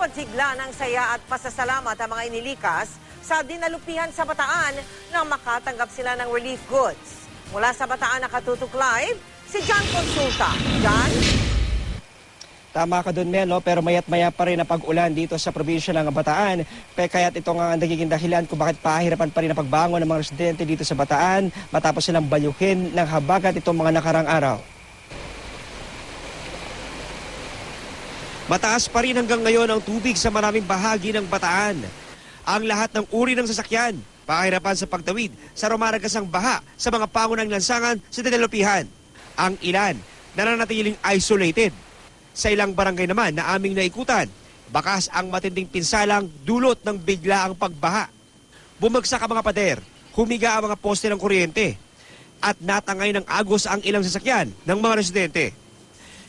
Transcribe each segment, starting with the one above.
Nagpasigla ng saya at pasasalamat ang mga inilikas sa dinalupihan sa Bataan nang makatanggap sila ng relief goods. Mula sa Bataan nakatutok live, si John Consulta. John? Tama ka doon, Mel, no? Pero mayat-maya pa rin ang pag-ulan dito sa probinsya ng Bataan. Kaya't ito nga ang nagiging dahilan kung bakit pahirapan pa rin ang pagbangon ng mga residente dito sa Bataan matapos silang balyuhin ng habagat itong mga nakarang araw. Mataas pa rin hanggang ngayon ang tubig sa maraming bahagi ng Bataan. Ang lahat ng uri ng sasakyan, pahirapan sa pagtawid sa rumaragasang baha sa mga pangunang lansangan sa dinalupihan. Ang ilan nananatiling isolated. Sa ilang barangay naman na aming naikutan, bakas ang matinding pinsalang dulot ng biglaang pagbaha. Bumagsak ang mga pader, humiga ang mga poste ng kuryente, at natangay ng agos ang ilang sasakyan ng mga residente.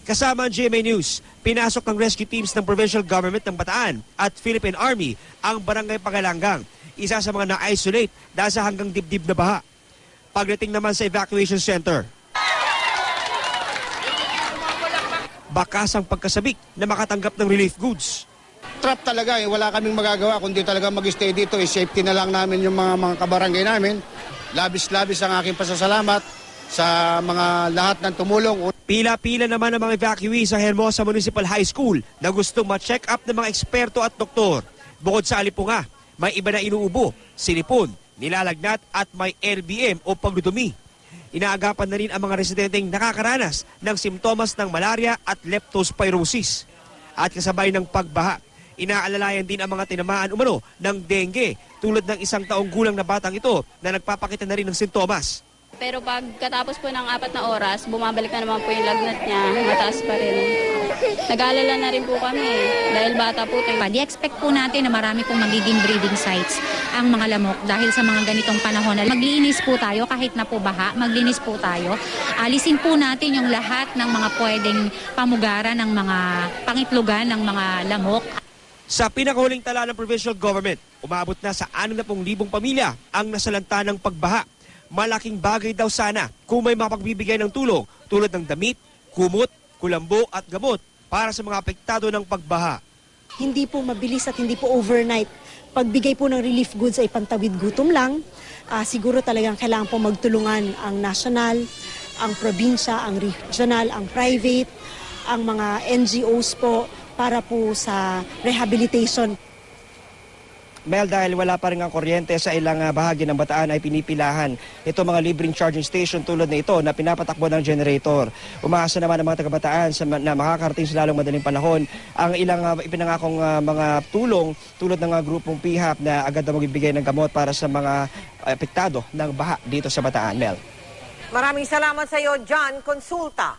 Kasama ang GMA News, pinasok ng rescue teams ng provincial government ng Bataan at Philippine Army ang barangay Pagalanggang, isa sa mga na-isolate dahil sa hanggang dibdib na baha. Pagdating naman sa evacuation center, bakas ang pagkasabik na makatanggap ng relief goods. Trap talaga, wala kaming magagawa kundi talaga mag-stay dito. Safety na lang namin yung mga kabarangay namin. Labis-labis ang aking pasasalamat sa mga lahat ng tumulong. Pila-pila naman ang mga evacuee sa Hermosa Municipal High School na gustong ma-check up ng mga eksperto at doktor. Bukod sa alipunga, may iba na inuubo, sinipon, nilalagnat at may LBM o pagdudumi. Inaagapan na rin ang mga residenteng nakakaranas ng simptomas ng malaria at leptospirosis. At kasabay ng pagbaha, inaalalayan din ang mga tinamaan umano ng dengue tulad ng 1 taong gulang na batang ito na nagpapakita na rin ng sintomas. Pero pagkatapos po ng 4 na oras, bumabalik na naman po yung lagnat niya, mataas pa rin. Nag-aalala na rin po kami dahil bata po tayo. I-expect po natin na marami pong magiging breeding sites ang mga lamok dahil sa mga ganitong panahon. Maglinis po tayo kahit na po baha, maglinis po tayo. Alisin po natin yung lahat ng mga pwedeng pamugaran ng mga pangitlugan ng mga lamok. Sa pinakahuling tala ng provincial government, umabot na sa 60,000 pamilya ang nasalanta ng pagbaha. Malaking bagay daw sana kung may mapagbibigay ng tulong tulad ng damit, kumot, kulambo at gamot para sa mga apektado ng pagbaha. Hindi po mabilis at hindi po overnight. Pagbigay po ng relief goods ay pantawid gutom lang. Siguro talagang kailangan po magtulungan ang national, ang probinsya, ang regional, ang private, ang mga NGOs po para po sa rehabilitation. Mel, dahil wala pa rin ang kuryente sa ilang bahagi ng Bataan ay pinipilahan ito mga libreng charging station tulad na ito na pinapatakbo ng generator. Umaasa naman ang mga taga-Bataan na makakarating sa lalong madaling panahon ang ilang ipinangakong mga tulong tulad ng grupong PHAP na agad na magbibigay ng gamot para sa mga apektado ng baha dito sa Bataan. Mel. Maraming salamat sa iyo, John Consulta.